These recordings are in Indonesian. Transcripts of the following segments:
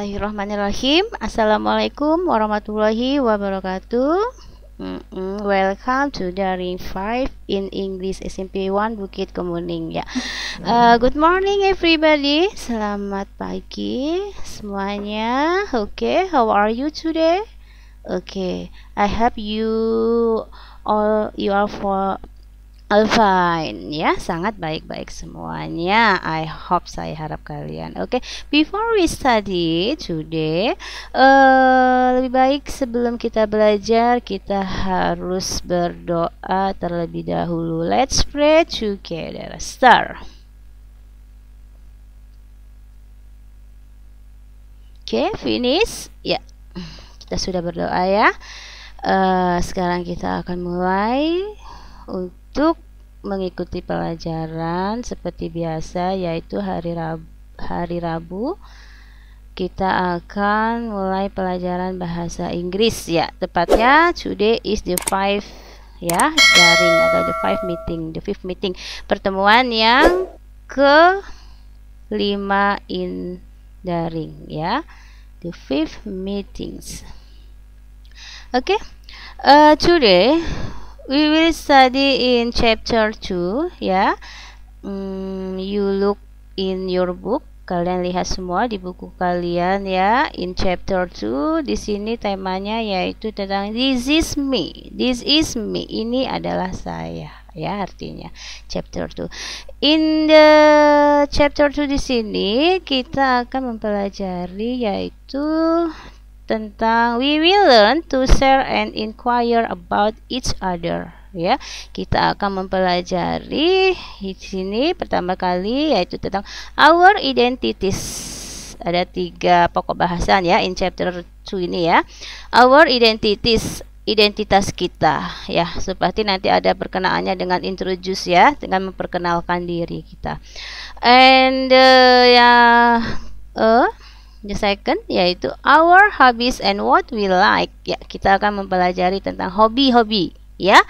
Bismillahirrahmanirrahim. Assalamualaikum warahmatullahi wabarakatuh. Welcome to Daring 5 in English SMP 1 Bukit Kemuning ya. Good morning everybody. Selamat pagi semuanya. Okay, how are you today? Okay, I hope you are all fine ya, sangat baik-baik semuanya. I hope, saya harap kalian. Okay, before we study today, lebih baik sebelum kita belajar kita harus berdoa terlebih dahulu. Let's pray together. Start. Okay, finish. Ya, kita sudah berdoa ya. Sekarang kita akan mulai untuk mengikuti pelajaran seperti biasa, yaitu hari Rabu kita akan mulai pelajaran bahasa Inggris ya. Tepatnya today is the 5 ya, daring atau the 5th meeting, pertemuan yang ke-5 in daring ya, the 5th meetings. Okay, today we will study in chapter 2 ya. You look in your book. Kalian lihat semua di buku kalian ya. In chapter 2 di sini temanya yaitu tentang this is me. This is me. Ini adalah saya ya, artinya chapter 2. In the chapter 2 di sini kita akan mempelajari yaitu tentang we will learn to share and inquire about each other ya. Kita akan mempelajari di sini pertama kali yaitu tentang our identities. Ada 3 pokok bahasan ya in chapter 2 ini ya. Our identities, identitas kita ya. Seperti nanti ada perkenalannya dengan introduce ya, dengan memperkenalkan diri kita. And the second yaitu our hobbies and what we like ya. Kita akan mempelajari tentang hobi-hobi ya.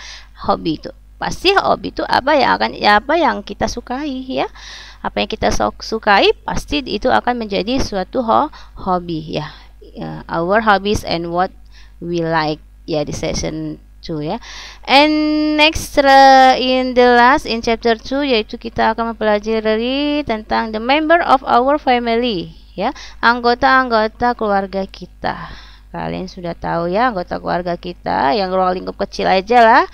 Hobi itu pasti, hobi itu apa yang kita sukai ya. Apa yang kita sukai pasti itu akan menjadi suatu hobi ya. Our hobbies and what we like ya, di session 2 ya. And next in chapter 2 yaitu kita akan mempelajari tentang the member of our family ya, anggota-anggota keluarga kita. Kalian sudah tahu ya anggota keluarga kita, yang ruang lingkup kecil aja lah.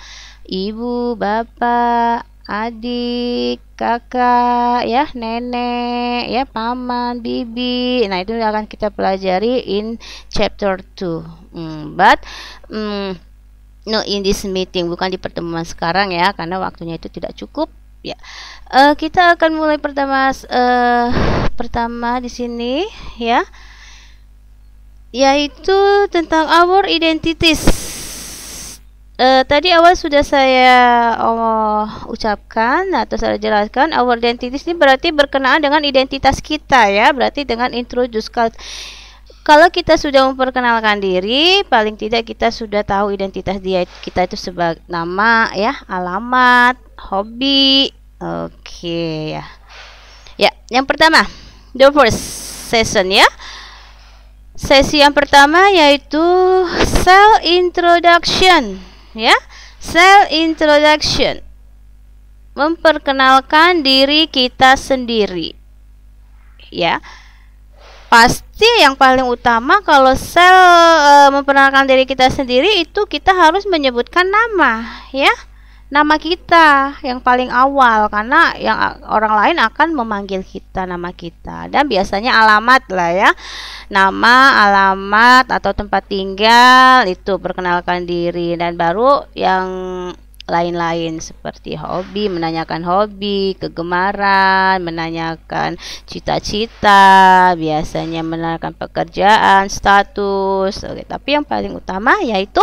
Ibu, bapak, adik, kakak ya, nenek ya, paman, bibi. Nah, itu akan kita pelajari in chapter 2. But no in this meeting, bukan di pertemuan sekarang ya, karena waktunya itu tidak cukup ya. Kita akan mulai pertama di sini ya, yaitu tentang our identities. Tadi awal sudah saya ucapkan atau saya jelaskan, our identities ini berarti berkenaan dengan identitas kita ya, berarti dengan introduce. Kalau kita sudah memperkenalkan diri, paling tidak kita sudah tahu identitas kita itu sebagai nama ya, alamat, hobi. Oke ya. Ya, yang pertama, the first session ya. Sesi yang pertama yaitu self introduction ya. Self introduction. Memperkenalkan diri kita sendiri. Ya. Pasti yang paling utama kalau memperkenalkan diri kita sendiri itu kita harus menyebutkan nama ya. Nama kita yang paling awal, karena yang orang lain akan memanggil kita nama kita. Dan biasanya alamat lah ya, nama, alamat atau tempat tinggal, itu perkenalkan diri. Dan baru yang lain-lain seperti hobi, menanyakan hobi, kegemaran, menanyakan cita-cita, biasanya menanyakan pekerjaan, status. Oke, tapi yang paling utama yaitu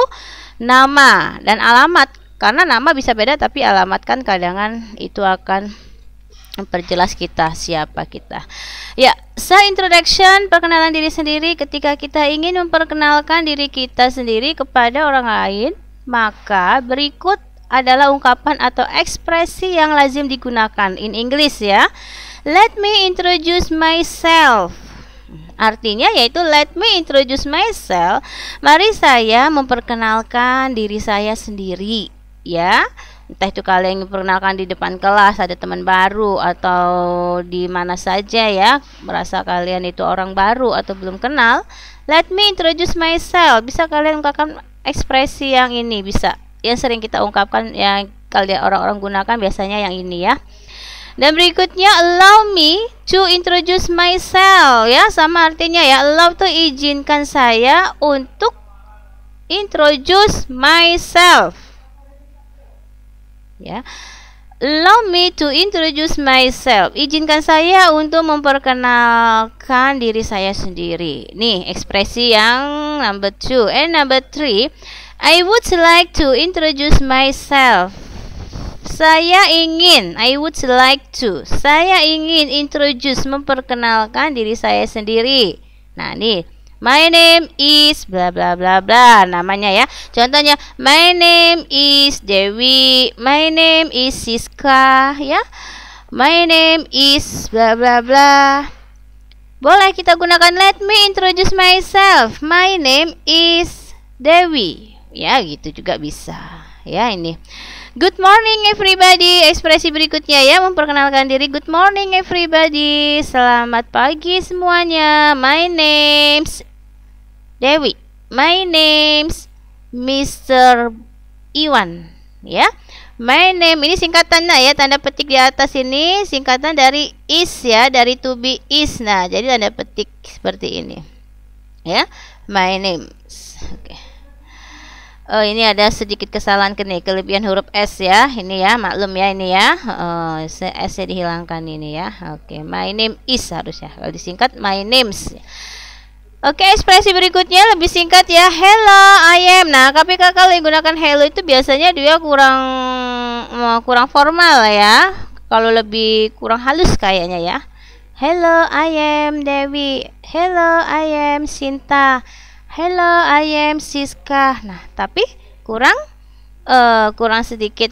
nama dan alamat. Karena nama bisa beda, tapi alamat kan kadangan itu akan memperjelas kita, siapa kita. Ya, self introduction, perkenalan diri sendiri. Ketika kita ingin memperkenalkan diri kita sendiri kepada orang lain, maka berikut adalah ungkapan atau ekspresi yang lazim digunakan in English ya. Let me introduce myself. Artinya yaitu let me introduce myself. Mari saya memperkenalkan diri saya sendiri, ya. Entah itu kalian memperkenalkan di depan kelas, ada teman baru, atau di mana saja ya, merasa kalian itu orang baru atau belum kenal. Let me introduce myself. Bisa kalian ungkapkan ekspresi yang ini, bisa. Yang sering kita ungkapkan, yang kalian orang-orang gunakan biasanya yang ini ya. Dan berikutnya allow me to introduce myself, ya, sama artinya ya. Allow tuh izinkan saya untuk introduce myself. Ya, allow me to introduce myself. Izinkan saya untuk memperkenalkan diri saya sendiri. Nih, ekspresi yang number 2. And number 3, I would like to introduce myself. Saya ingin introduce, memperkenalkan diri saya sendiri. Nah, nih, my name is bla bla bla bla, namanya ya. Contohnya, my name is Dewi, my name is Siska, ya. My name is bla bla bla. Boleh kita gunakan let me introduce myself. My name is Dewi. Ya, gitu juga bisa. Ya, ini. Good morning everybody. Ekspresi berikutnya ya, memperkenalkan diri. Good morning everybody. Selamat pagi semuanya. My name's Dewi. My name's Mr. Iwan. Ya. My name ini singkatannya ya, tanda petik di atas ini singkatan dari is ya, dari to be is. Nah, jadi tanda petik seperti ini. Ya. My name's. Oke. Oh, ini ada sedikit kesalahan kelebihan huruf S ya. Ini ya, maklum ya ini ya. S-nya dihilangkan ini ya. Oke, my name is harusnya. Kalau disingkat my name's. Oke, ekspresi berikutnya lebih singkat ya. Hello, I am. Nah, ketika kalian gunakan hello itu biasanya dia kurang formal ya. Kalau lebih kurang halus kayaknya ya. Hello, I am Dewi. Hello, I am Sinta. Hello, I am Siska. Nah, tapi kurang sedikit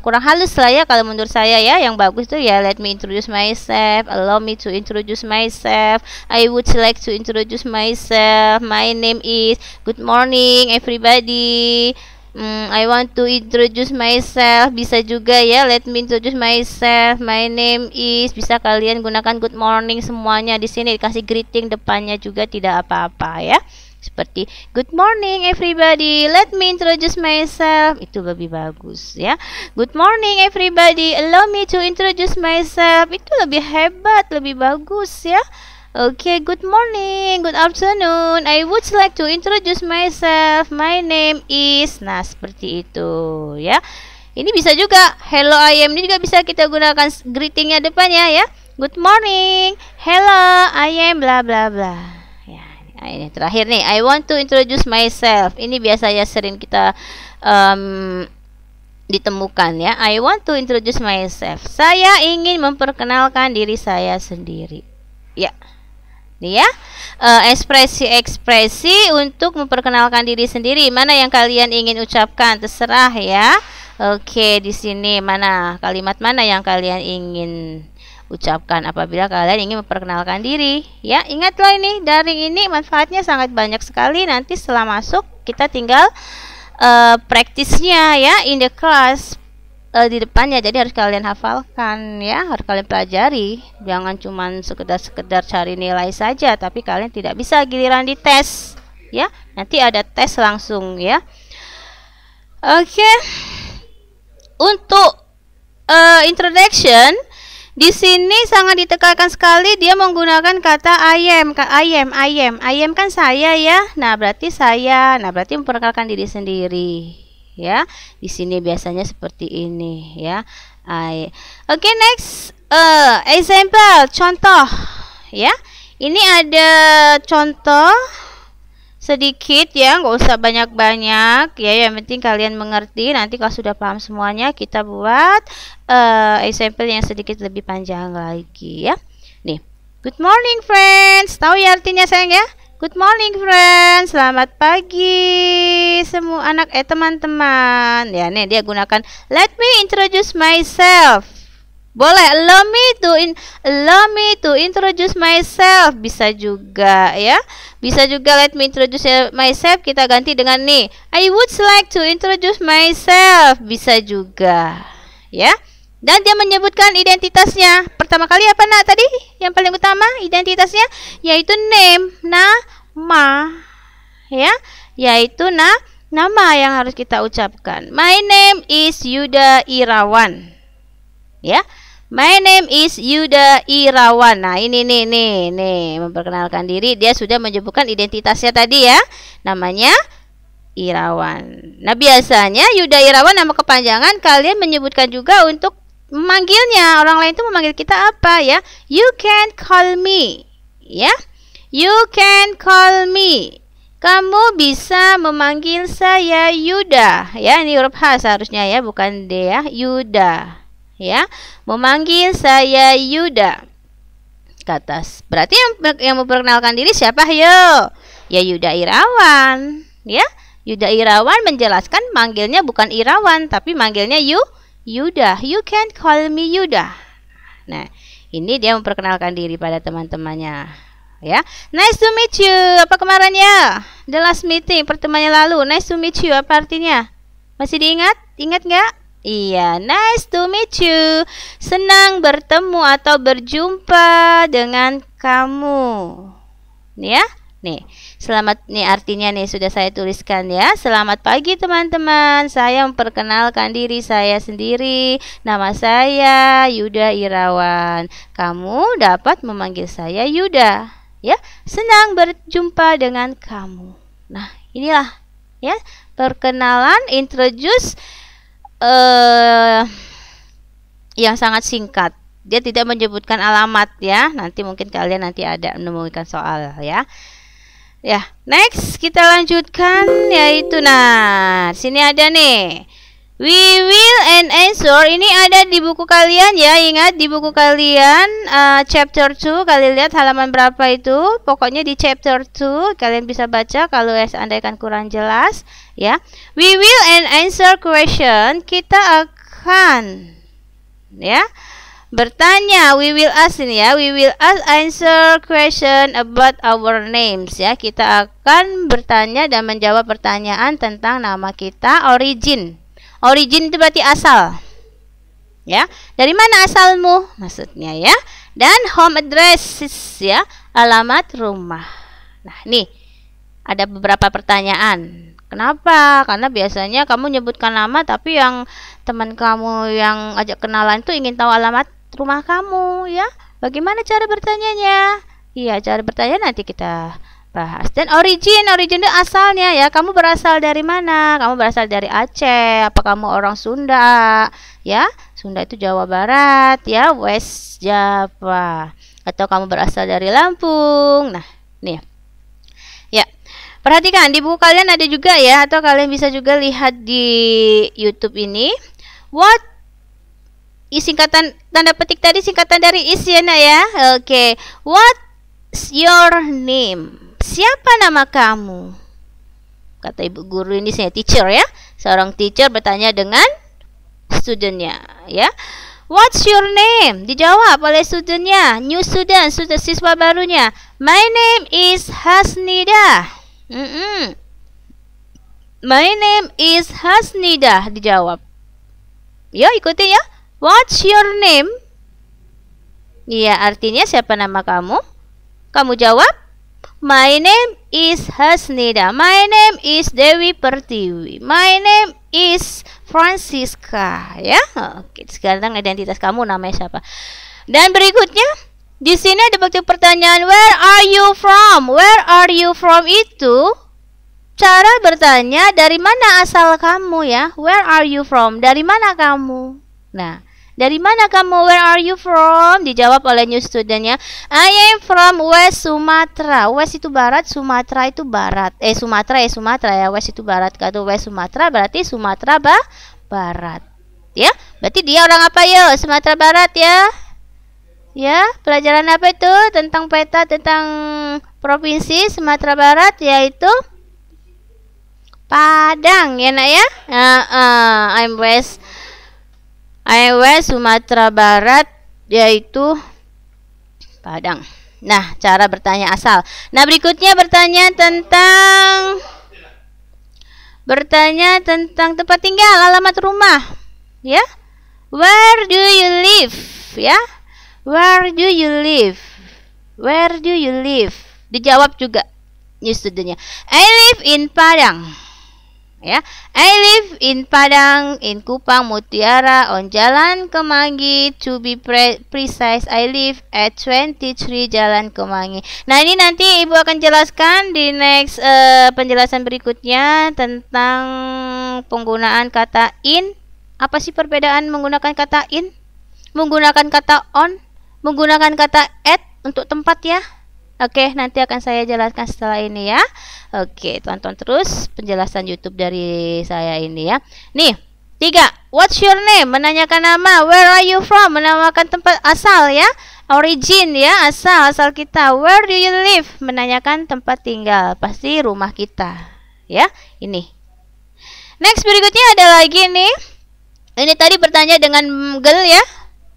kurang halus lah ya kalau menurut saya ya. Yang bagus tuh ya let me introduce myself, allow me to introduce myself, I would like to introduce myself, my name is, good morning everybody, I want to introduce myself. Bisa juga ya let me introduce myself, my name is. Bisa kalian gunakan good morning semuanya di sini, dikasih greeting depannya juga tidak apa-apa ya. Seperti good morning everybody, let me introduce myself, itu lebih bagus ya. Good morning everybody, allow me to introduce myself, itu lebih hebat, lebih bagus ya. Oke, good morning, good afternoon, I would like to introduce myself, my name is. Nah, seperti itu ya. Ini bisa juga hello I am, ini juga bisa kita gunakan greetingnya depannya ya. Good morning, hello I am bla bla bla. Nah, ini terakhir nih, I want to introduce myself. Ini biasanya sering kita ditemukan ya. I want to introduce myself. Saya ingin memperkenalkan diri saya sendiri. Ya, ini ya, ekspresi-ekspresi untuk memperkenalkan diri sendiri. Mana yang kalian ingin ucapkan? Terserah ya. Oke, di sini mana kalimat mana yang kalian ingin ucapkan apabila kalian ingin memperkenalkan diri ya. Ingat loh, ini daring ini manfaatnya sangat banyak sekali. Nanti setelah masuk kita tinggal praktisnya ya in the class di depannya. Jadi harus kalian hafalkan ya, harus kalian pelajari. Jangan cuman sekedar cari nilai saja, tapi kalian tidak bisa giliran di tes ya. Nanti ada tes langsung ya. Oke. Untuk introduction di sini sangat ditekankan sekali dia menggunakan kata I am. I am kan saya ya. Nah, berarti saya. Nah, berarti memperkenalkan diri sendiri ya. Di sini biasanya seperti ini ya. Oke, next example, contoh ya. Ini ada contoh sedikit ya, nggak usah banyak-banyak ya, yang penting kalian mengerti. Nanti kalau sudah paham semuanya kita buat example yang sedikit lebih panjang lagi ya. Nih, good morning friends, tahu ya artinya sayang ya? Good morning friends, selamat pagi semua teman-teman ya. Nih dia gunakan let me introduce myself Boleh. Allow me to introduce myself. Bisa juga ya. Bisa juga let me introduce myself. Kita ganti dengan nih. I would like to introduce myself. Bisa juga. Ya. Dan dia menyebutkan identitasnya. Pertama kali apa nak tadi? Yang paling utama identitasnya yaitu name, nama. Ya. Yaitu nama yang harus kita ucapkan. My name is Yuda Irawan. Ya. My name is Yuda Irawan. Nah, ini nih memperkenalkan diri. Dia sudah menyebutkan identitasnya tadi ya. Namanya Irawan. Nah, biasanya Yuda Irawan nama kepanjangan kalian menyebutkan juga untuk memanggilnya. Orang lain itu memanggil kita apa ya? You can call me. Ya. You can call me. Kamu bisa memanggil saya Yuda. Ya, ini huruf H seharusnya ya, bukan D ya. Yuda. Ya. Memanggil saya Yuda. Ke atas. Berarti yang memperkenalkan diri siapa? Yo. Ya Yuda Irawan. Ya. Yuda Irawan menjelaskan manggilnya bukan Irawan, tapi manggilnya Yuda. You can call me Yuda. Nah, ini dia memperkenalkan diri pada teman-temannya. Ya, nice to meet you. Apa kemarin ya? The last meeting, pertemuan yang lalu. Nice to meet you, apa artinya? Masih diingat? Ingat nggak? Iya, nice to meet you. Senang bertemu atau berjumpa dengan kamu. Nih ya, nih. Selamat, nih artinya nih sudah saya tuliskan ya. Selamat pagi teman-teman. Saya memperkenalkan diri saya sendiri. Nama saya Yuda Irawan. Kamu dapat memanggil saya Yuda. Ya, senang berjumpa dengan kamu. Nah, inilah ya perkenalan, introduce yang sangat singkat. Dia tidak menyebutkan alamat ya. Nanti mungkin kalian ada menemukan soal ya. Ya, next kita lanjutkan yaitu sini ada nih. We will and answer. Ini ada di buku kalian ya. Ingat di buku kalian chapter 2. Kalian lihat halaman berapa itu. Pokoknya di chapter 2 kalian bisa baca kalau seandainya kurang jelas ya. We will and answer question. Kita akan ya bertanya. We will ask ini ya. We will answer question about our names ya. Kita akan bertanya dan menjawab pertanyaan tentang nama kita. Origin. Origin itu berarti asal. Ya. Dari mana asalmu? Maksudnya ya. Dan home address ya, alamat rumah. Nah, nih ada beberapa pertanyaan. Kenapa? Karena biasanya kamu nyebutkan nama tapi yang teman kamu yang ajak kenalan itu ingin tahu alamat rumah kamu ya. Bagaimana cara bertanyanya? Iya, cara bertanya nanti kita bahas. Dan origin itu asalnya ya. Kamu berasal dari mana? Kamu berasal dari Aceh. Apa kamu orang Sunda? Ya, Sunda itu Jawa Barat ya, West Java. Atau kamu berasal dari Lampung. Nah, nih. Ya. Perhatikan di buku kalian ada juga ya, atau kalian bisa juga lihat di YouTube ini. What singkatan tanda petik tadi singkatan dari is ya nak ya. Oke. What's your name? Siapa nama kamu? Kata ibu guru ini saya teacher ya. Seorang teacher bertanya dengan studentnya ya. What's your name? Dijawab oleh studentnya. New student, siswa barunya. My name is Hasnida. My name is Hasnida. Dijawab. Yo ikuti ya. What's your name? Iya, artinya siapa nama kamu? Kamu jawab. My name is Hasnida. My name is Dewi Pertiwi. My name is Francisca. Ya, oke. Sekarang identitas kamu namanya siapa? Dan berikutnya di sini ada bentuk pertanyaan Where are you from? Where are you from itu cara bertanya dari mana asal kamu ya? Where are you from? Dari mana kamu? Nah, dari mana kamu? Where are you from? Dijawab oleh new studentnya. I am from West Sumatra. West itu barat, Sumatra itu barat. Sumatera ya. West itu barat. Kalau West Sumatra berarti Sumatera barat. Ya, berarti dia orang apa ya? Sumatera Barat ya. Ya, pelajaran apa itu? Tentang peta, tentang provinsi Sumatera Barat yaitu Padang ya nak ya. I'm West West Sumatera Barat, yaitu Padang. Nah, cara bertanya asal. Nah, berikutnya bertanya tentang tempat tinggal, alamat rumah. Ya. Where do you live? Ya. Where do you live? Where do you live? Dijawab juga new studentnya. I live in Padang. Ya, I live in Padang, in Kupang, Mutiara, on Jalan Kemangi. To be precise, I live at 23 Jalan Kemangi. Nah, ini nanti Ibu akan jelaskan di next penjelasan berikutnya tentang penggunaan kata in. Apa sih perbedaan menggunakan kata in? Menggunakan kata on? Menggunakan kata at untuk tempat ya? Oke, nanti akan saya jelaskan setelah ini ya. Oke, tonton terus penjelasan YouTube dari saya ini ya. Nih, 3. What's your name? Menanyakan nama. Where are you from? Menamakan tempat asal ya. Origin ya, asal kita. Where do you live? Menanyakan tempat tinggal. Pasti rumah kita. Ya, ini. Next berikutnya ada lagi nih. Ini tadi bertanya dengan girl ya.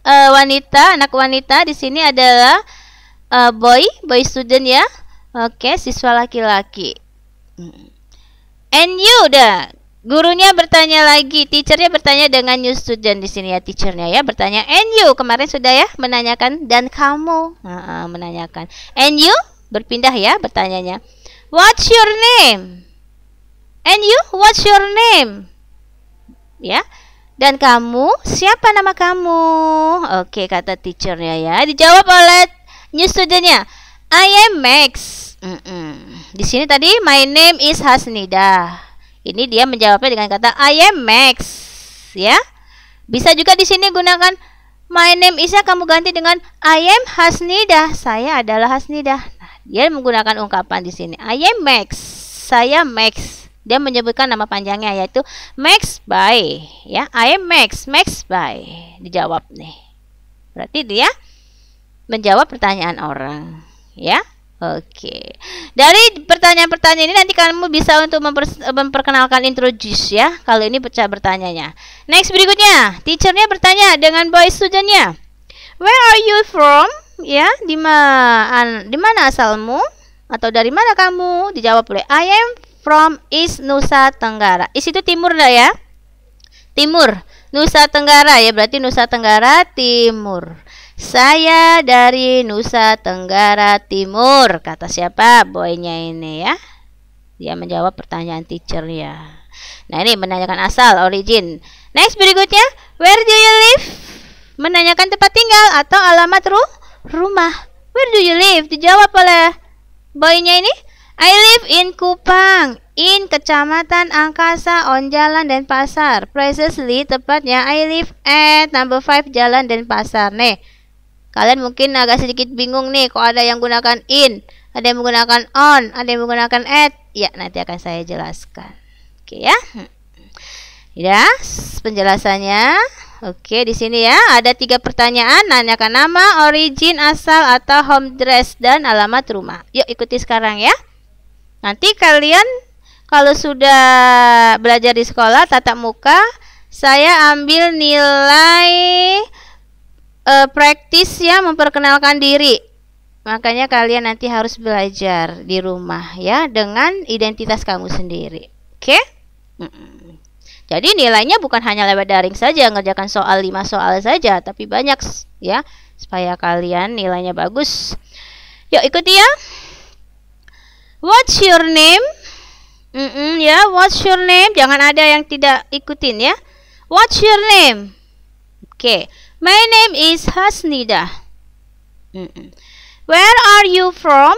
Wanita, anak wanita. Di sini adalah boy student ya. Oke, siswa laki-laki. And you dah. Gurunya bertanya lagi, teachernya bertanya dengan new student di sini ya, teachernya ya bertanya and you. Kemarin sudah ya menanyakan dan kamu. Menanyakan. And you berpindah ya bertanyanya. What's your name? And you, what's your name? Ya. Dan kamu, siapa nama kamu? Oke, kata teachernya ya. Dijawab oleh new studentnya, I am Max. Di sini tadi my name is Hasnida. Ini dia menjawabnya dengan kata I am Max. Ya, bisa juga di sini gunakan my name is-nya kamu ganti dengan I am Hasnida. Saya adalah Hasnida. Nah, dia menggunakan ungkapan di sini I am Max. Saya Max. Dia menyebutkan nama panjangnya yaitu Max by. Ya, I am Max. Max by. Dijawab nih. Berarti dia menjawab pertanyaan orang, ya. Oke. Dari pertanyaan-pertanyaan ini nanti kamu bisa untuk memperkenalkan introduce ya. Kalau ini bertanyanya. Next berikutnya, teachernya bertanya dengan boy studentnya. Where are you from? Ya, di mana asalmu? Atau dari mana kamu? Dijawab oleh I am from East Nusa Tenggara. East itu timur lah ya. Timur. Nusa Tenggara ya, berarti Nusa Tenggara Timur. Saya dari Nusa Tenggara Timur. Kata siapa? Boynya ini ya. Dia menjawab pertanyaan teachernya. Nah, ini menanyakan asal, origin. Next berikutnya, where do you live? Menanyakan tempat tinggal atau alamat rumah. Where do you live? Dijawab oleh boynya ini. I live in Kupang. In Kecamatan Angkasa, on Jalan Denpasar. Precisely, tepatnya I live at number 5 Jalan Denpasar. Nih, kalian mungkin agak sedikit bingung nih, kok ada yang menggunakan in, ada yang menggunakan on, ada yang menggunakan at. Ya, nanti akan saya jelaskan. Oke ya. Ya, penjelasannya. Oke, di sini ya ada 3 pertanyaan, nanyakan nama, origin, asal atau home address dan alamat rumah. Yuk ikuti sekarang ya. Nanti kalian kalau sudah belajar di sekolah tatap muka, saya ambil nilai praktis ya, memperkenalkan diri. Makanya kalian nanti harus belajar di rumah ya dengan identitas kamu sendiri. Oke? Jadi nilainya bukan hanya lewat daring saja, ngerjakan soal 5 soal saja, tapi banyak ya supaya kalian nilainya bagus. Yuk ikuti ya. What's your name? Ya, what's your name? Jangan ada yang tidak ikutin ya. What's your name? Oke. My name is Hasnida. Where are you from?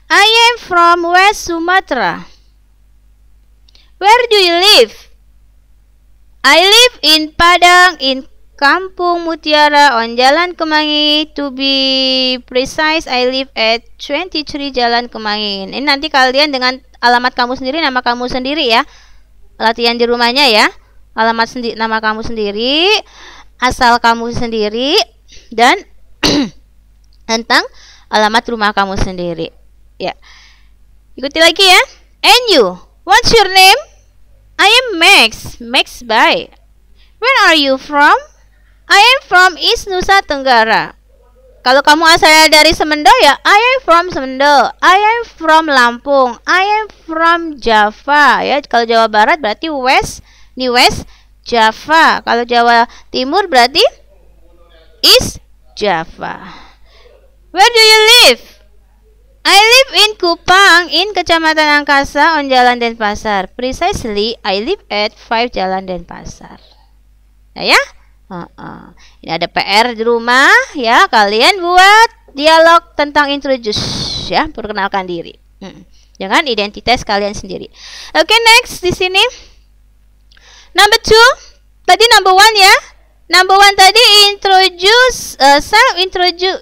I am from West Sumatra. Where do you live? I live in Padang, in Kampung Mutiara, on Jalan Kemangi. To be precise, I live at 23 Jalan Kemangi. Ini nanti kalian dengan alamat kamu sendiri, nama kamu sendiri ya. Latihan di rumahnya ya. Alamat sendiri, nama kamu sendiri, asal kamu sendiri, dan tentang alamat rumah kamu sendiri. Ya. Ikuti lagi ya. And you, what's your name? I am Max. Max by. Where are you from? I am from East Nusa Tenggara. Kalau kamu asalnya dari Semendo ya, I am from Semendo. I am from Lampung. I am from Java ya. Kalau Jawa Barat berarti West, ini West Java. Kalau Jawa Timur berarti East Java. Where do you live? I live in Kupang, in Kecamatan Angkasa, on Jalan Denpasar. Precisely, I live at 5 Jalan Denpasar. Nah, ya? Ini ada PR di rumah ya, kalian buat dialog tentang introduce ya, perkenalkan diri. Jangan identitas kalian sendiri. Oke, next di sini. Number 2. Tadi number 1 ya. Number 1 tadi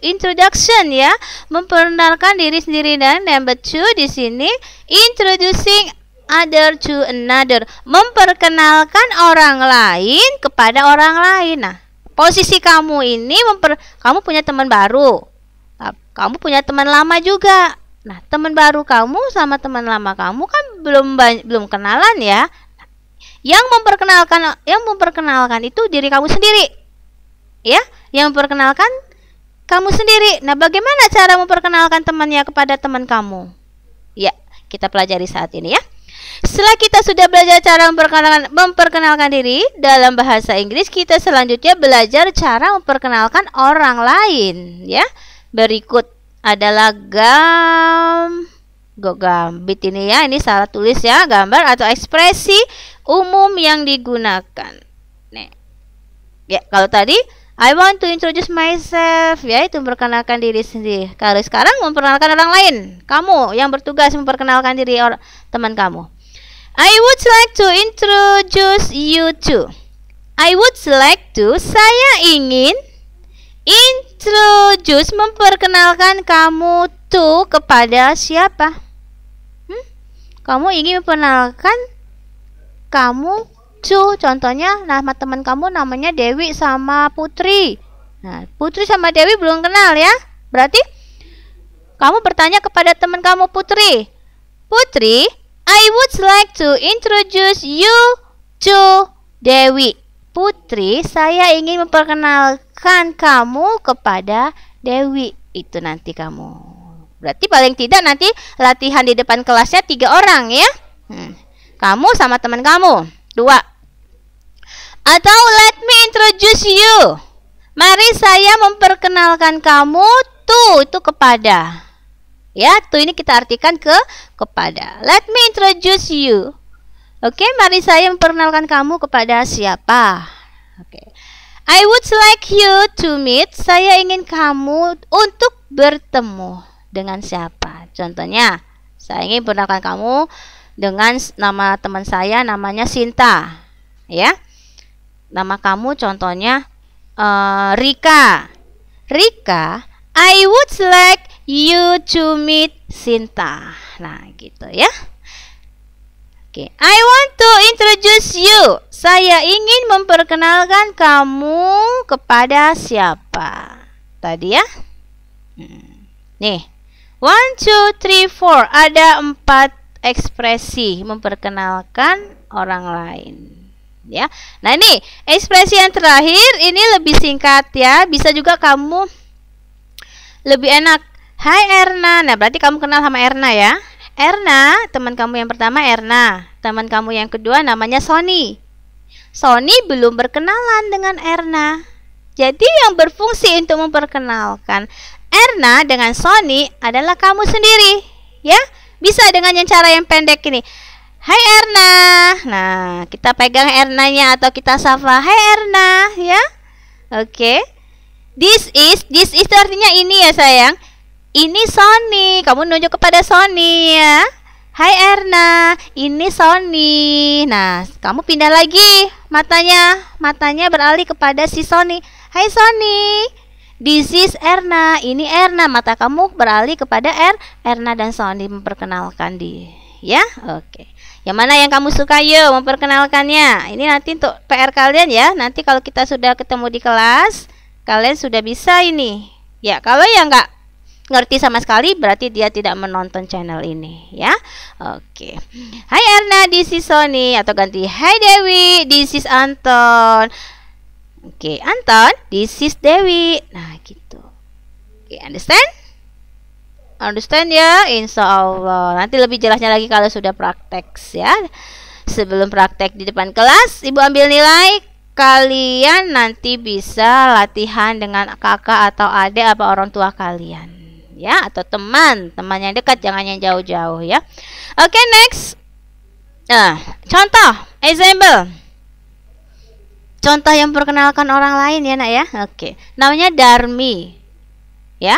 introduction ya, memperkenalkan diri sendiri, dan number 2 di sini introducing other to another, memperkenalkan orang lain kepada orang lain. Nah, posisi kamu ini kamu punya teman baru, kamu punya teman lama juga. Nah, teman baru kamu sama teman lama kamu kan belum kenalan ya. Yang memperkenalkan itu diri kamu sendiri, ya. Yang memperkenalkan kamu sendiri. Nah, bagaimana cara memperkenalkan temannya kepada teman kamu? Ya, kita pelajari saat ini ya. Setelah kita sudah belajar cara memperkenalkan diri dalam bahasa Inggris, kita selanjutnya belajar cara memperkenalkan orang lain ya. Berikut adalah gambit ini ya. Ini salah tulis ya, gambar atau ekspresi umum yang digunakan. Nih. Ya, kalau tadi I want to introduce myself ya, itu memperkenalkan diri sendiri. Kalau sekarang memperkenalkan orang lain, kamu yang bertugas memperkenalkan diri teman kamu. I would like to introduce you to. I would like to, saya ingin introduce, memperkenalkan kamu to kepada siapa? Kamu ingin memperkenalkan kamu to, contohnya nama teman kamu namanya Dewi sama Putri. Nah, Putri sama Dewi belum kenal ya. Berarti kamu bertanya kepada teman kamu Putri. Putri, I would like to introduce you to Dewi. Putri, saya ingin memperkenalkan kamu kepada Dewi. Itu nanti kamu. Berarti paling tidak nanti latihan di depan kelasnya 3 orang ya. Kamu sama teman kamu 2. Atau let me introduce you. Mari saya memperkenalkan kamu to, itu kepada. Ya, tuh ini kita artikan kepada. Let me introduce you. Oke, mari saya memperkenalkan kamu kepada siapa? Oke. I would like you to meet. Saya ingin kamu untuk bertemu dengan siapa? Contohnya, saya ingin memperkenalkan kamu dengan nama teman saya namanya Sinta. Ya. Nama kamu contohnya Rika. Rika, I would like you to meet Sinta. Nah, gitu ya. Oke, I want to introduce you. Saya ingin memperkenalkan kamu kepada siapa? Tadi ya. Nih. 1, 2, 3, 4. Ada 4 ekspresi memperkenalkan orang lain. Ya. Nah, ini ekspresi yang terakhir ini lebih singkat ya. Bisa juga kamu lebih enak. Hai Erna. Nah, berarti kamu kenal sama Erna ya. Erna, teman kamu yang pertama Erna. Teman kamu yang kedua namanya Sony. Sony belum berkenalan dengan Erna. Jadi yang berfungsi untuk memperkenalkan Erna dengan Sony adalah kamu sendiri. Ya, bisa dengan cara yang pendek ini. Hai Erna. Nah, kita pegang Ernanya atau kita sapa. Hai Erna, ya. Oke. This is itu artinya ini ya sayang. Ini Sony. Kamu nunjuk kepada Sony ya. Hai Erna, ini Sony. Nah, kamu pindah lagi matanya beralih kepada si Sony. Hai Sony. This is Erna. Ini Erna. Mata kamu beralih kepada Erna dan Sony memperkenalkan dia. Ya, oke. Yang mana yang kamu suka yuk memperkenalkannya. Ini nanti untuk PR kalian ya. Nanti kalau kita sudah ketemu di kelas, kalian sudah bisa ini. Ya, kalau yang nggak ngerti sama sekali, berarti dia tidak menonton channel ini ya. Oke. Hai Erna, this is Sony, atau ganti Hai Dewi, this is Anton. Oke, Anton, this is Dewi. Nah, gitu. Oke, understand? Understand ya? Insya Allah. Nanti lebih jelasnya lagi kalau sudah praktek ya. Sebelum praktek di depan kelas, Ibu ambil nilai. Kalian nanti bisa latihan dengan kakak atau adik apa orang tua kalian. Ya, atau teman yang dekat, jangan yang jauh-jauh ya. Oke, next. Nah, contoh, example. Contoh yang memperkenalkan orang lain ya nak ya. Oke, namanya Darmi. Ya,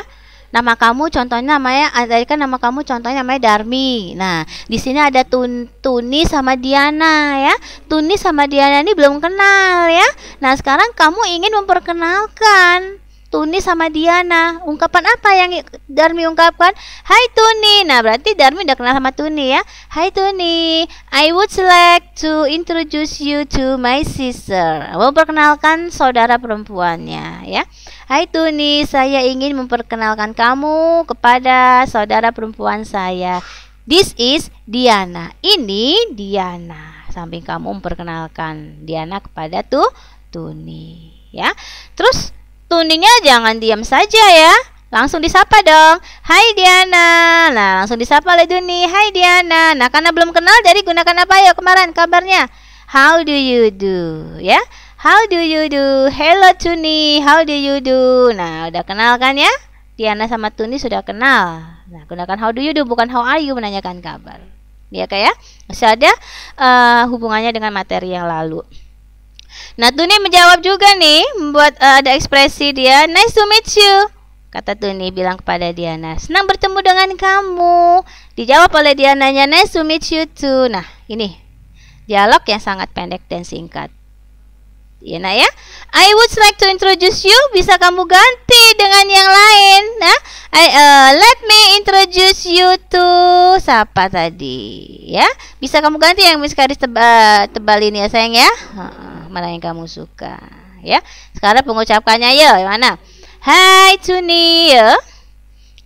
nama kamu contohnya namanya, tadi kan nama kamu contohnya namanya Darmi. Nah, di sini ada Tuni sama Diana ya. Tuni sama Diana ini belum kenal ya. Nah, sekarang kamu ingin memperkenalkan Tuni sama Diana. Ungkapan apa yang Darmi ungkapkan? Hai Tuni. Nah, berarti Darmi udah kenal sama Tuni ya. Hai Tuni, I would like to introduce you to my sister. Memperkenalkan saudara perempuannya ya. Hai Tuni, saya ingin memperkenalkan kamu kepada saudara perempuan saya. This is Diana. Ini Diana. Samping kamu memperkenalkan Diana kepada Tuni ya. Terus Tuninya jangan diam saja ya. Langsung disapa dong. Hai Diana. Nah, langsung disapa oleh Tuni. Hai Diana. Nah, karena belum kenal jadi gunakan apa ya kemarin kabarnya? How do you do? Ya. How do you do? Hello Tuni. How do you do? Nah, udah kenal kan ya? Diana sama Tuni sudah kenal. Nah, gunakan how do you do, bukan how are you menanyakan kabar. Ya kayak masih ada hubungannya dengan materi yang lalu. Nah, Tuni menjawab juga nih, membuat ada ekspresi dia, nice to meet you. Kata Tuni bilang kepada Diana, senang bertemu dengan kamu. Dijawab oleh Diananya, nice to meet you too. Nah, ini dialog yang sangat pendek dan singkat. Ya, nah ya. I would like to introduce you. Bisa kamu ganti dengan yang lain. Nah, let me introduce you to siapa tadi? Ya, bisa kamu ganti yang garis tebal ini ya sayang ya. Mana yang kamu suka ya. Sekarang pengucapannya ya mana? Hai Tuni ya.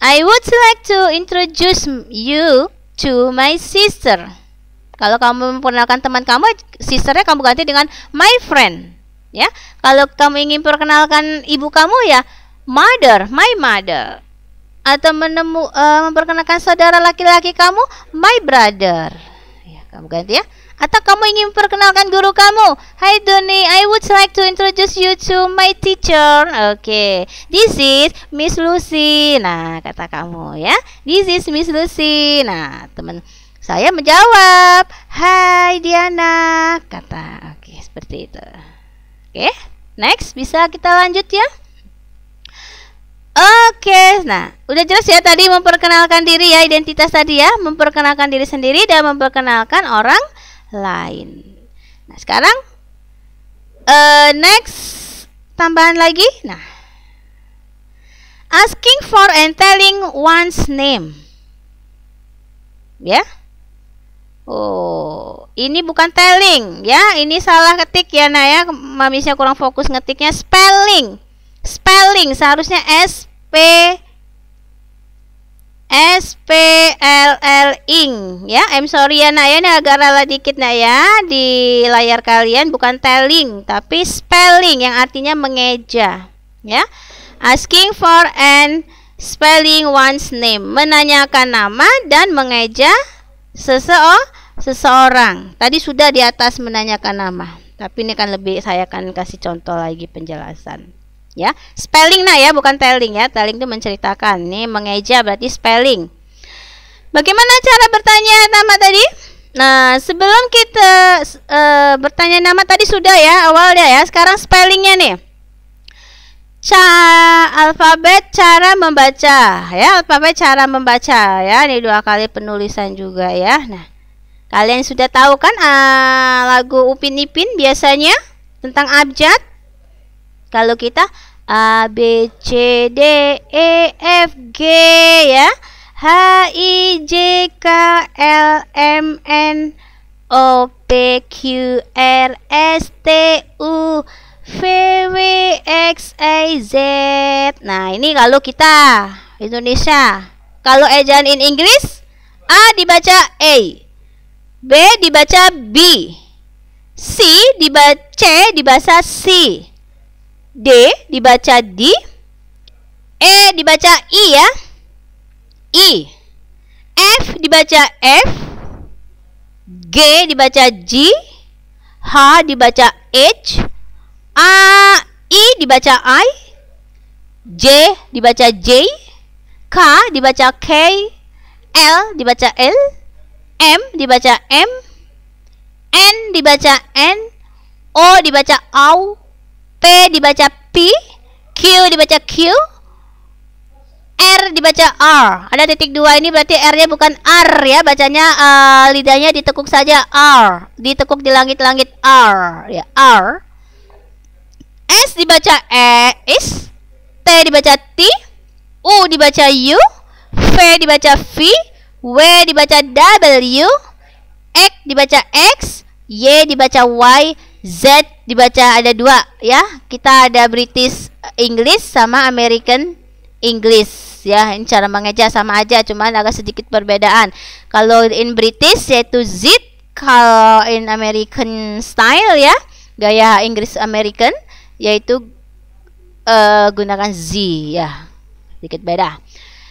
I would like to introduce you to my sister. Kalau kamu memperkenalkan teman kamu, sisternya kamu ganti dengan my friend ya. Kalau kamu ingin perkenalkan ibu kamu ya mother, my mother. Atau memperkenalkan saudara laki-laki kamu my brother. Ya, kamu ganti ya. Atau kamu ingin memperkenalkan guru kamu. Hai Tuni, I would like to introduce you to my teacher. Oke, this is Miss Lucy. Nah, kata kamu ya. This is Miss Lucy. Nah, teman saya menjawab, hai Diana. Kata, oke, seperti itu. Oke, next bisa kita lanjut ya. Oke, nah udah jelas ya tadi memperkenalkan diri ya, identitas tadi ya. Memperkenalkan diri sendiri dan memperkenalkan orang lain. Nah, sekarang next tambahan lagi. Nah, asking for and telling one's name. Ya. Oh, ini bukan telling ya. Ini salah ketik ya, nah ya. Mamisnya kurang fokus ngetiknya. Spelling seharusnya SPLL-ing ya. I'm sorry ya nak ya, ini agak rala dikit nak ya di layar kalian, bukan telling tapi spelling yang artinya mengeja ya. Asking for and spelling one's name, menanyakan nama dan mengeja seseorang. Tadi sudah di atas menanyakan nama, tapi ini kan lebih, saya akan kasih contoh lagi penjelasan. Ya, spelling nah ya, bukan telling ya. Telling itu menceritakan. Nih mengeja berarti spelling. Bagaimana cara bertanya nama tadi? Nah, sebelum kita bertanya nama tadi sudah ya awalnya ya. Sekarang spellingnya nih. Alfabet cara membaca ya. Alfabet cara membaca ya. Ini 2 kali penulisan juga ya. Nah, kalian sudah tahu kan lagu Upin Ipin biasanya tentang abjad? Kalau kita A, B, C, D, E, F, G ya. H, I, J, K, L, M, N, O, P, Q, R, S, T, U, V, W, X, Y, Z. Nah, ini kalau kita Indonesia. Kalau ejaan in English, A dibaca A, B dibaca B, C dibaca C, D dibaca D, E dibaca I ya, I, F dibaca F, G dibaca G, H dibaca H, I dibaca I, J dibaca J, K dibaca K, L dibaca L, M dibaca M, N dibaca N, O dibaca AU, P dibaca P, Q dibaca Q, R dibaca R. Ada titik dua ini berarti R-nya bukan R ya, bacanya lidahnya ditekuk saja R, ditekuk di langit-langit R ya, R. S dibaca S, T dibaca T, U dibaca U, V dibaca V, W dibaca W, X dibaca X, Y dibaca Y, Z dibaca ada dua ya. Kita ada British English sama American English ya. Ini cara mengeja sama aja, cuman agak sedikit perbedaan. Kalau in British yaitu Z, kalau in American style ya, gaya Inggris American yaitu gunakan Z ya. Sedikit beda.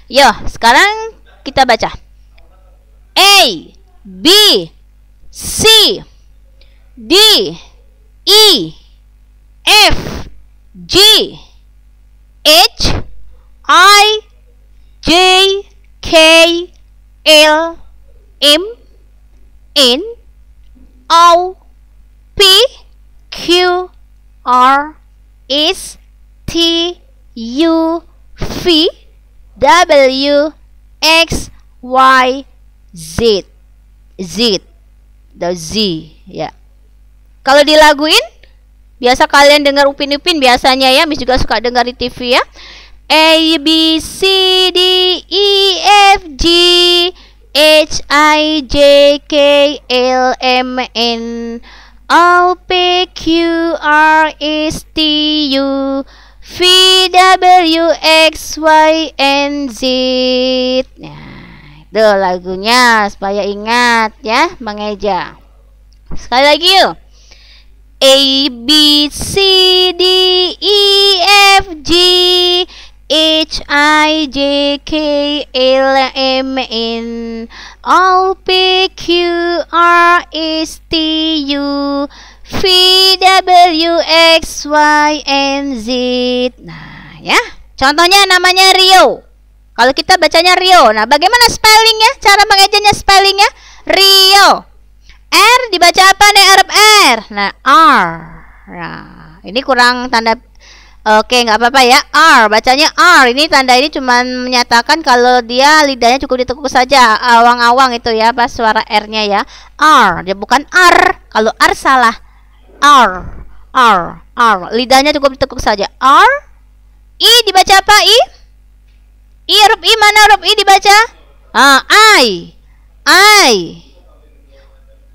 Yo, sekarang kita baca. A, B, C, D, E, F, G, H, I, J, K, L, M, N, O, P, Q, R, S, T, U, V, W, X, Y, Z. Z. The Z ya. Kalau dilaguin, biasa kalian dengar Upin Ipin biasanya ya, Miss juga suka dengar di TV ya. A, B, C, D, E, F, G, H, I, J, K, L, M, N, O, P, Q, R, S, T, U, V, W, X, Y, and Z. Nah, itu lagunya supaya ingat ya, mengeja. Sekali lagi yuk. A, B, C, D, E, F, G, H, I, J, K, L, M, N, O, P, Q, R, S, T, U, V, W, X, Y, and Z. Nah ya, contohnya namanya Rio. Kalau kita bacanya Rio. Nah, bagaimana spellingnya? Cara mengejanya spellingnya? Rio. R dibaca apa nih? Huruf R. Nah, R. Nah, ini kurang tanda. Oke, nggak apa-apa ya. R, bacanya R. Ini tanda ini cuma menyatakan kalau dia lidahnya cukup ditekuk saja. Awang-awang itu ya, pas suara R-nya ya. R, dia bukan R. Kalau R salah. R. R. R. Lidahnya cukup ditekuk saja. R. I dibaca apa? I? I, huruf I mana huruf I dibaca? I. I.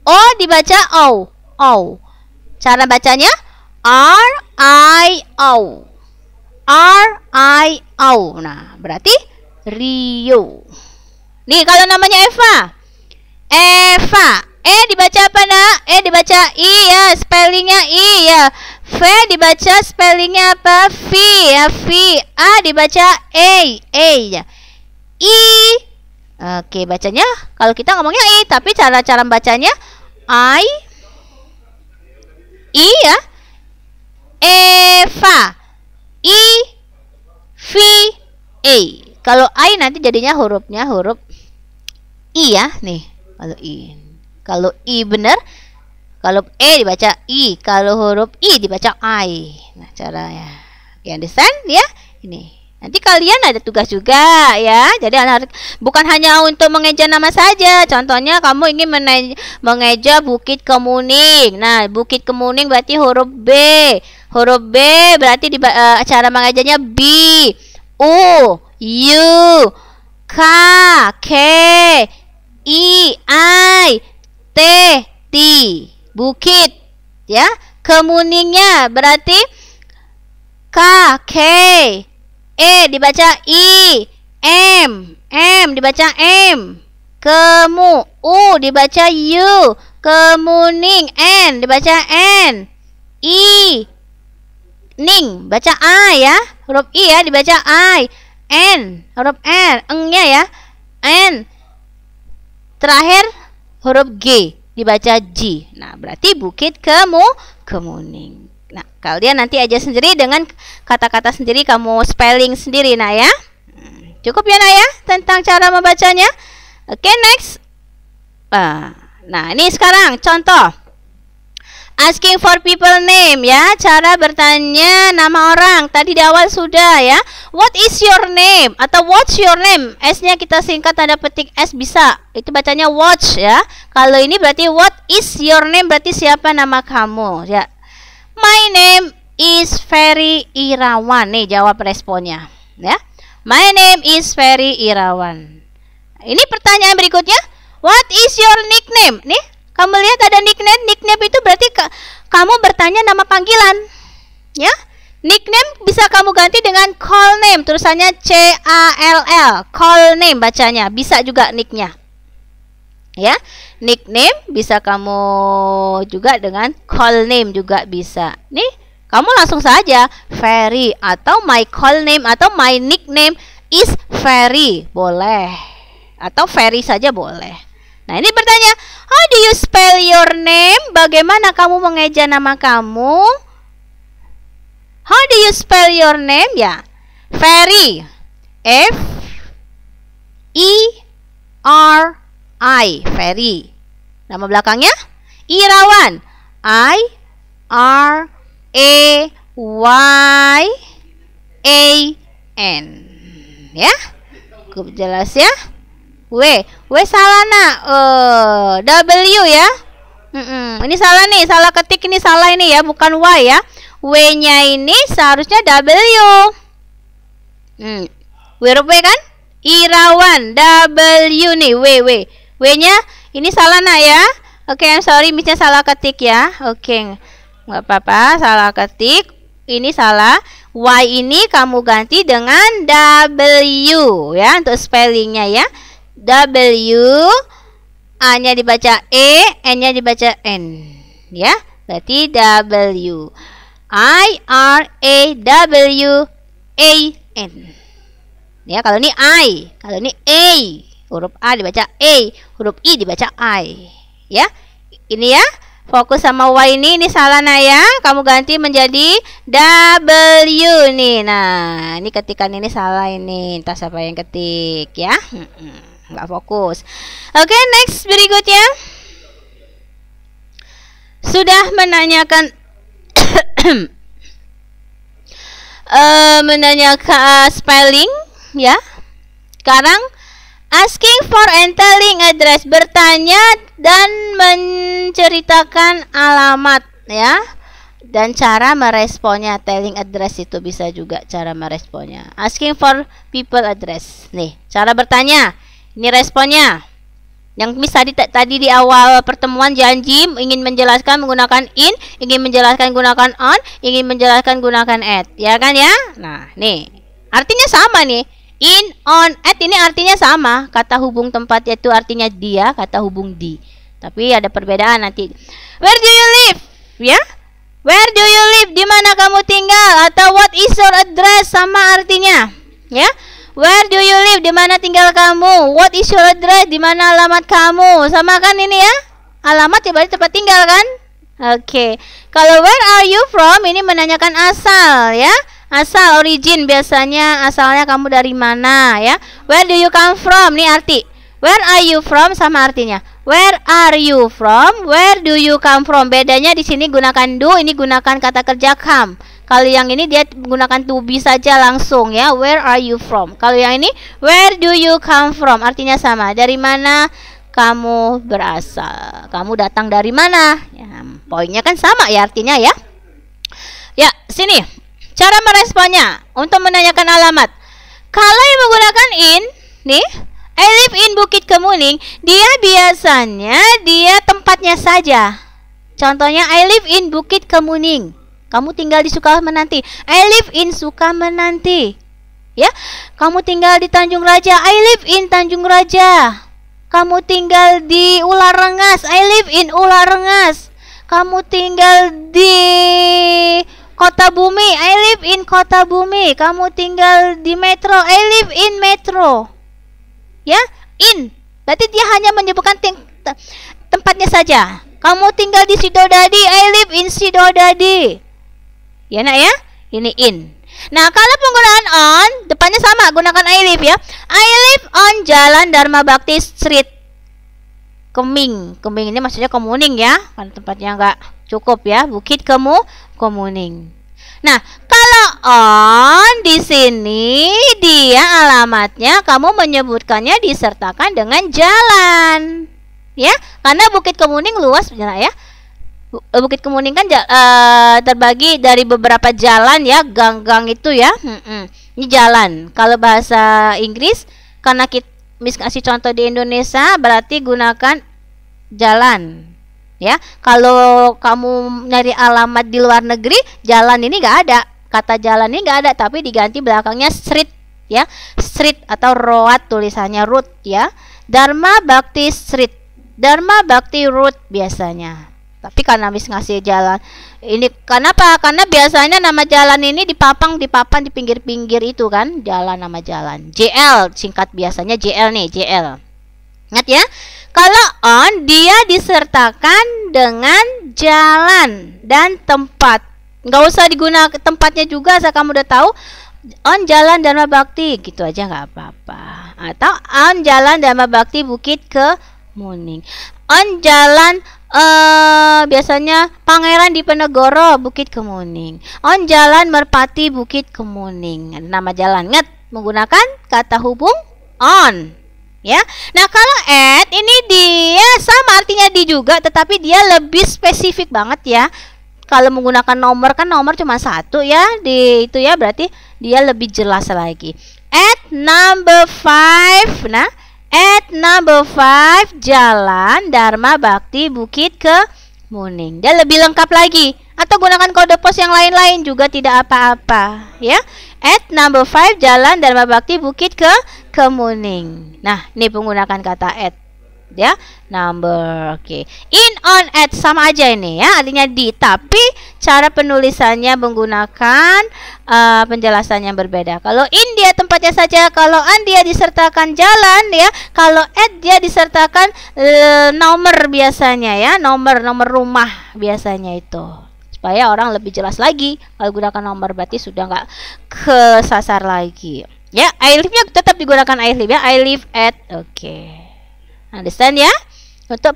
O dibaca O. O. Cara bacanya R, I, O. R, I, O. Nah, berarti Rio. Nih, kalau namanya Eva. Eva. E dibaca apa nak? E dibaca I ya, spellingnya I ya. V dibaca spellingnya apa? V ya, V. A dibaca A ya. I. Oke, bacanya kalau kita ngomongnya I, tapi cara bacanya I ya. Eva. I, V, A. Kalau I nanti jadinya hurufnya huruf I ya, nih. Kalau I. Kalau I benar, kalau E dibaca I, kalau huruf I dibaca I. Nah, caranya. You understand ya? Ini. Nanti kalian ada tugas juga ya. Jadi bukan hanya untuk mengeja nama saja. Contohnya kamu ingin mengeja Bukit Kemuning. Nah, Bukit Kemuning berarti huruf B. Huruf B berarti cara mengejanya B, U, U, K, K, I, T, T. Bukit ya. Kemuningnya berarti K, K, E dibaca I, M dibaca M. Kemu, U dibaca U. Kemuning, N dibaca N. I, ning, baca I ya. Huruf I ya, dibaca I. N, huruf N, engnya ya. N. Terakhir huruf G, dibaca G. Nah, berarti Bukit Kemuning. Nah, kalian nanti aja sendiri dengan kata-kata sendiri, kamu spelling sendiri, nah ya. Cukup ya, Nak ya, tentang cara membacanya. Oke, next. Nah, ini sekarang contoh. Asking for people name ya, cara bertanya nama orang. Tadi di awal sudah ya. What is your name? Atau what's your name? S-nya kita singkat tanda petik S bisa. Itu bacanya watch ya. Kalau ini berarti what is your name, berarti siapa nama kamu ya. My name is Ferry Irawan. Nih jawab responnya ya. My name is Ferry Irawan. Ini pertanyaan berikutnya. What is your nickname? Nih, kamu lihat ada nickname. Nickname itu berarti kamu bertanya nama panggilan. Ya. Nickname bisa kamu ganti dengan call name. Tulisannya C-A-L-L. Call name bacanya. Bisa juga nicknya. Ya. Nickname bisa kamu juga dengan call name juga bisa. Nih, kamu langsung saja Ferry atau my call name atau my nickname is Ferry. Boleh. Atau Ferry saja boleh. Nah, ini bertanya, how do you spell your name? Bagaimana kamu mengeja nama kamu? How do you spell your name? Ya, Ferry. F-E-R-I. Ferry. Nama belakangnya? Irawan. I-R-A-Y-A-N. Ya, cukup jelas ya. W salah nak. W ya. Ini salah nih, salah ketik ini salah ini ya, bukan Y ya. W-nya ini seharusnya W. Huruf W kan? Irawan, W nih, W. W-nya ini salah nak ya. Oke, I'm sorry, misalnya salah ketik ya. Oke, nggak apa-apa, salah ketik. Ini salah. Y ini kamu ganti dengan W ya untuk spellingnya ya. W, A-nya dibaca E, N-nya dibaca N. Ya, berarti W. I-R-A-W-A-N. Ya, kalau ini I, kalau ini A, huruf A dibaca A, huruf I dibaca I. Ya, ini ya, fokus sama Y ini salah nah ya. Kamu ganti menjadi W nih. Nah, ini ketikan ini salah ini. Entah siapa yang ketik ya. Nggak fokus. Oke, next berikutnya. Sudah menanyakan menanyakan spelling ya. Sekarang asking for and telling address, bertanya dan menceritakan alamat ya. Dan cara meresponnya, telling address itu bisa juga cara meresponnya. Asking for people address. Nih, cara bertanya. Ini responnya. Yang misalnya tadi di awal pertemuan janji ingin menjelaskan menggunakan in, ingin menjelaskan gunakan on, ingin menjelaskan gunakan at. Ya kan ya? Nah, nih. Artinya sama nih. In, on, at ini artinya sama. Kata hubung tempat itu artinya dia, kata hubung di. Tapi ada perbedaan nanti. Where do you live? Ya? Where do you live? Di mana kamu tinggal? Atau what is your address? Sama artinya. Ya? Where do you live? Di mana tinggal kamu? What is your address? Di mana alamat kamu? Sama kan ini ya? Alamat ya berarti tempat tinggal kan? Oke. Kalau where are you from? Ini menanyakan asal ya. Asal, origin, biasanya asalnya kamu dari mana ya. Where do you come from? Ini arti. Where are you from sama artinya. Where are you from? Where do you come from? Bedanya di sini gunakan do, ini gunakan kata kerja come. Kalau yang ini dia menggunakan to be saja langsung ya. Where are you from? Kalau yang ini where do you come from? Artinya sama. Dari mana kamu berasal? Kamu datang dari mana? Ya, poinnya kan sama ya artinya ya. Ya, sini. Cara meresponnya untuk menanyakan alamat. Kalau yang menggunakan in, nih, I live in Bukit Kemuning, dia biasanya dia tempatnya saja. Contohnya I live in Bukit Kemuning. Kamu tinggal di Sukamenanti. I live in Sukamenanti. Ya, kamu tinggal di Tanjung Raja, I live in Tanjung Raja. Kamu tinggal di Ular Rengas, I live in Ular Rengas. Kamu tinggal di Kota Bumi, I live in Kota Bumi. Kamu tinggal di Metro, I live in Metro. Ya, in. Berarti dia hanya menyebutkan tempatnya saja. Kamu tinggal di Sidodadi, I live in Sidodadi. Ya nak ya, ini in. Nah, kalau penggunaan on, depannya sama, gunakan I live ya. I live on Jalan Dharma Bakti Street. Keming ini maksudnya Kemuning ya, kan tempatnya nggak cukup ya. Bukit Kemuning. Nah, kalau on di sini dia alamatnya kamu menyebutkannya disertakan dengan jalan. Ya, karena Bukit Kemuning luas ya. Bukit Kemuning kan terbagi dari beberapa jalan ya, gang-gang itu ya. Ini jalan. Kalau bahasa Inggris, karena kita kasih contoh di Indonesia, berarti gunakan jalan. Ya, kalau kamu nyari alamat di luar negeri, jalan ini nggak ada. Kata jalan ini nggak ada, tapi diganti belakangnya street ya, street atau road tulisannya road ya. Dharma Bakti Street, Dharma Bakti Road biasanya. Tapi karena habis ngasih jalan ini, kenapa? Karena biasanya nama jalan ini dipapan di pinggir-pinggir itu kan, jalan nama jalan. JL singkat biasanya JL nih, JL. Ingat ya, kalau on dia disertakan dengan jalan dan tempat. Nggak usah digunakan tempatnya juga, asal kamu udah tahu on Jalan Dharma Bakti gitu aja nggak apa-apa. Atau on Jalan Dharma Bakti Bukit Kemuning. On jalan biasanya Pangeran Diponegoro Bukit Kemuning. On Jalan Merpati Bukit Kemuning. Nama jalan. Ingat menggunakan kata hubung on. Ya. Nah, kalau at ini dia sama artinya di juga, tetapi dia lebih spesifik banget ya. Kalau menggunakan nomor kan nomor cuma satu ya di itu ya, berarti dia lebih jelas lagi. At number 5. Nah, at number 5 Jalan Dharma Bakti Bukit Kemuning. Dia lebih lengkap lagi. Atau gunakan kode pos yang lain-lain juga tidak apa-apa ya. At number 5 Jalan Dharma Bakti Bukit Kemuning. Nah, ini penggunakan kata at ya, number. Oke. In, on, at sama aja ini ya, artinya di, tapi cara penulisannya menggunakan penjelasan yang berbeda. Kalau in dia tempatnya saja, kalau on dia disertakan jalan ya, kalau at dia disertakan nomor biasanya ya, nomor rumah biasanya itu. Supaya orang lebih jelas lagi. Kalau gunakan nomor berarti sudah nggak kesasar lagi. Ya, I live-nya tetap digunakan I live ya, I live at. Oke. Understand ya? Untuk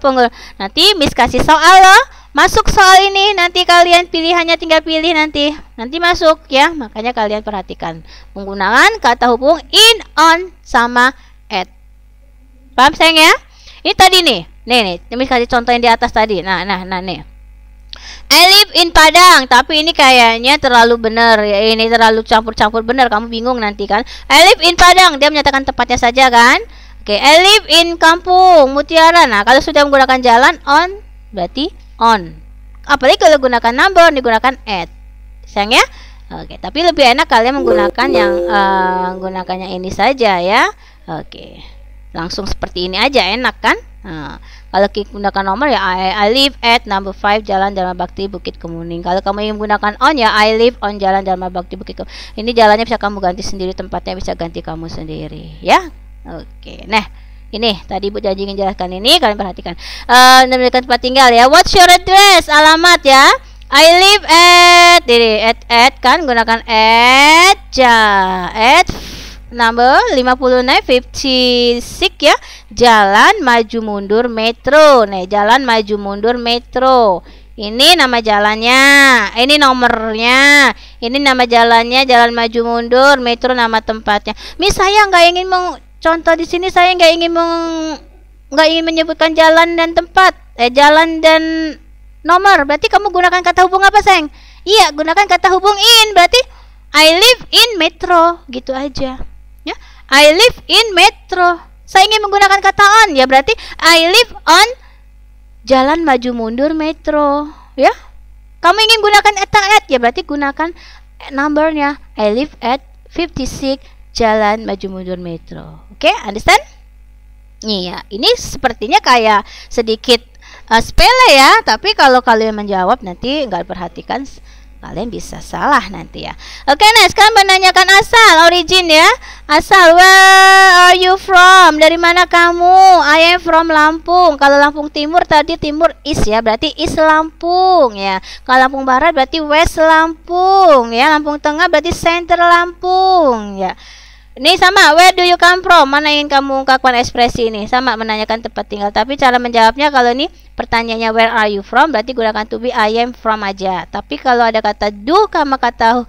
nanti Miss kasih soal loh. Masuk soal ini, nanti kalian pilihannya tinggal pilih nanti masuk ya. Makanya kalian perhatikan penggunaan kata hubung in, on, sama at. Paham sayang ya? Ini tadi nih. Nih, Miss kasih contoh yang di atas tadi. Nah nih. I live in Padang, tapi ini kayaknya terlalu benar ya, ini terlalu campur-campur benar, kamu bingung nanti kan. I live in Padang, dia menyatakan tempatnya saja kan. Oke, I live in Kampung Mutiara. Nah, kalau sudah menggunakan jalan on, berarti on. Apalagi kalau gunakan number, digunakan at. Sayang ya? Oke, tapi lebih enak kalian menggunakan yang menggunakannya ini saja ya. Oke, langsung seperti ini aja enak kan? Nah, kalau gunakan nomor ya I live at number 5 Jalan Dharma Bakti Bukit Kemuning. Kalau kamu ingin menggunakan on ya I live on Jalan Dharma Bakti Bukit Kemuning. Ini jalannya bisa kamu ganti sendiri, tempatnya bisa ganti kamu sendiri ya. Oke, nah ini tadi Ibu janji ingin jelaskan ini, kalian perhatikan. Memberikan tempat tinggal ya. What's your address? Alamat ya. I live at kan gunakan at number 56 ya. Jalan Maju Mundur Metro. Nih, Jalan Maju Mundur Metro. Ini nama jalannya, ini nomornya, ini nama jalannya, Jalan Maju Mundur Metro nama tempatnya. Miss, saya nggak ingin contoh di sini, saya nggak ingin menyebutkan jalan dan tempat, jalan dan nomor. Berarti kamu gunakan kata hubung apa, sayang? Iya, gunakan kata hubung in. Berarti I live in Metro, gitu aja. Ya, I live in Metro. Saya ingin menggunakan kata on, ya berarti I live on Jalan Maju Mundur Metro. Ya, kamu ingin gunakan at, ya berarti gunakan numbernya. I live at 56 jalan maju mundur metro. Oke, understand? Iya, ini sepertinya kayak sedikit sepele ya, tapi kalau kalian menjawab nanti nggak perhatikan, kalian bisa salah nanti ya. Oke, nah sekarang menanyakan asal, origin ya. Asal, where are you from? Dari mana kamu? I am from Lampung. Kalau Lampung Timur tadi timur east ya, berarti east Lampung ya. Kalau Lampung Barat berarti west Lampung ya. Lampung Tengah berarti center Lampung ya. Ini sama, where do you come from? Mana ingin kamu ungkapkan ekspresi ini? Sama, menanyakan tempat tinggal. Tapi cara menjawabnya kalau ini pertanyaannya where are you from, berarti gunakan to be I am from aja. Tapi kalau ada kata do sama kata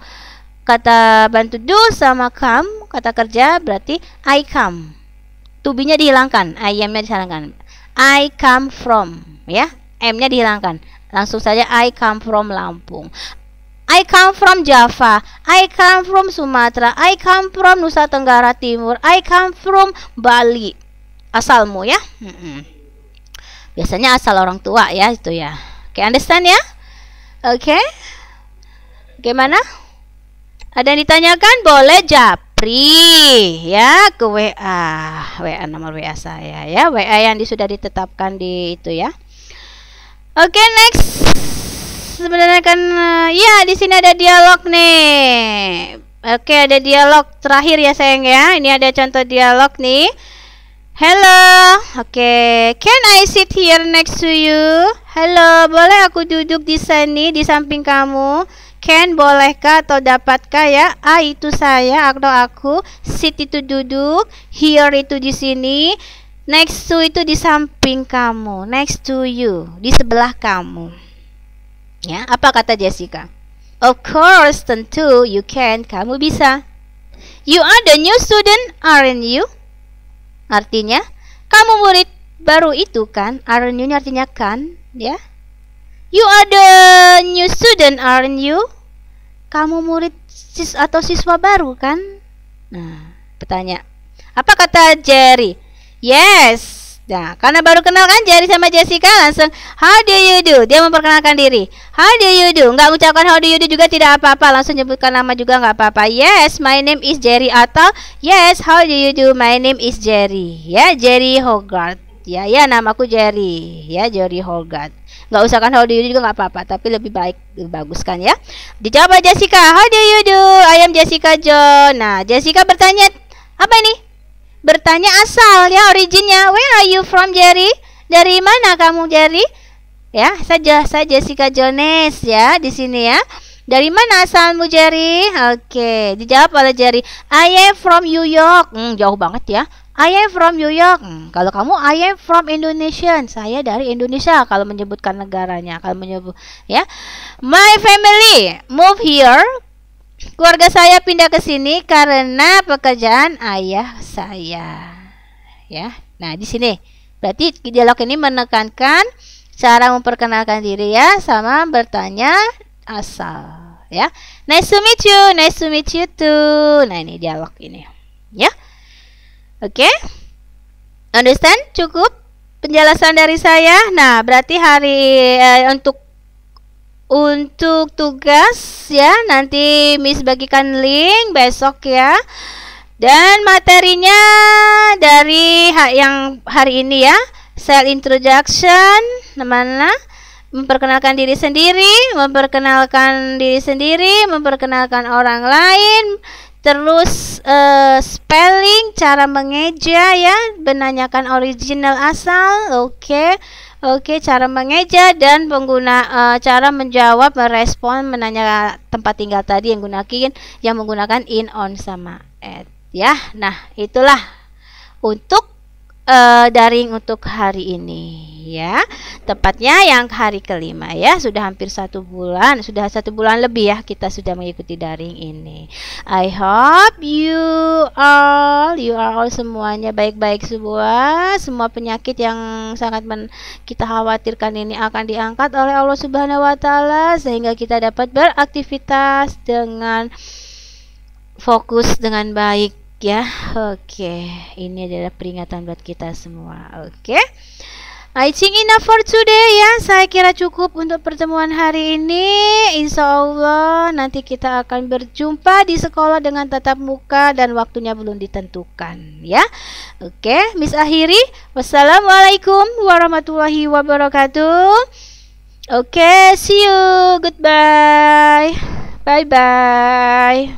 bantu do sama come, kata kerja, berarti I come. To be-nya dihilangkan, I am-nya dihilangkan. I come from, ya. M-nya dihilangkan. Langsung saja I come from Lampung. I come from Java, I come from Sumatera, I come from Nusa Tenggara Timur, I come from Bali. Asalmu ya. Biasanya asal orang tua ya itu ya. Oke, understand ya? Oke. Gimana? Ada yang ditanyakan? Boleh japri ya ke WA. WA nomor WA saya ya. WA yang sudah ditetapkan di itu ya. Oke, next. Sebenarnya kan ya di sini ada dialog nih. Oke, ada dialog terakhir ya sayang ya. Ini ada contoh dialog nih. Hello. Oke, can I sit here next to you? Halo, boleh aku duduk di sini di samping kamu? Can, bolehkah atau dapatkah ya? I itu saya atau aku. Sit itu duduk. Here itu di sini. Next to itu di samping kamu. Next to you, di sebelah kamu. Ya, apa kata Jessica? Of course, tentu, you can, kamu bisa. You are the new student, aren't you? Artinya, kamu murid baru itu kan? Aren't you artinya kan, ya? You are the new student, aren't you? Kamu murid atau siswa baru kan? Nah, bertanya. Apa kata Jerry? Yes. Nah, karena baru kenal kan Jerry sama Jessica, langsung how do you do? Dia memperkenalkan diri. How do you do? Nggak ucapkan how do you do juga tidak apa-apa, langsung nyebutkan nama juga nggak apa-apa. Yes, my name is Jerry atau yes, how do you do? My name is Jerry. Ya, Jerry Hogarth. Ya, namaku Jerry. Ya, Jerry Hogarth. Nggak usahkan how do you do juga nggak apa-apa, tapi lebih baik, lebih bagus kan ya. Dijawab Jessica, how do you do? I am Jessica John. Nah, Jessica bertanya, apa ini? Bertanya asal ya, originnya. Where are you from, Jerry? Dari mana kamu, Jerry? Ya, saya Jessica Jones ya di sini ya. Dari mana asalmu, Jerry? Oke, dijawab oleh Jerry. I am from New York. Jauh banget ya. I am from New York. Kalau kamu I am from Indonesia. Saya dari Indonesia kalau menyebutkan negaranya. Kalau menyebut ya. My family move here. Keluarga saya pindah ke sini karena pekerjaan ayah saya. Ya. Nah, di sini berarti dialog ini menekankan cara memperkenalkan diri ya, sama bertanya asal ya. Nice to meet you, nice to meet you too. Nah, ini dialog ini. Ya. Oke. Understand? Cukup penjelasan dari saya. Nah, berarti untuk tugas ya, nanti Miss bagikan link besok ya. Dan materinya dari yang hari ini ya, self introduction, mana? Memperkenalkan diri sendiri, memperkenalkan orang lain, terus spelling, cara mengeja ya, menanyakan original asal, Oke, cara mengeja dan cara menjawab, merespon, menanya tempat tinggal tadi yang menggunakan in, on sama at ya. Nah, itulah untuk daring untuk hari ini ya. Tepatnya yang hari kelima ya. Sudah hampir 1 bulan, sudah 1 bulan lebih ya kita sudah mengikuti daring ini. I hope you all semuanya baik-baik semua penyakit yang sangat kita khawatirkan ini akan diangkat oleh Allah Subhanahu wa taala sehingga kita dapat beraktivitas dengan fokus dengan baik ya. Oke, ini adalah peringatan buat kita semua. Oke. I think enough for today ya. Saya kira cukup untuk pertemuan hari ini. Insya Allah nanti kita akan berjumpa di sekolah dengan tatap muka dan waktunya belum ditentukan ya. Oke, Miss akhiri. Wassalamualaikum warahmatullahi wabarakatuh. Oke, see you. Goodbye. Bye bye.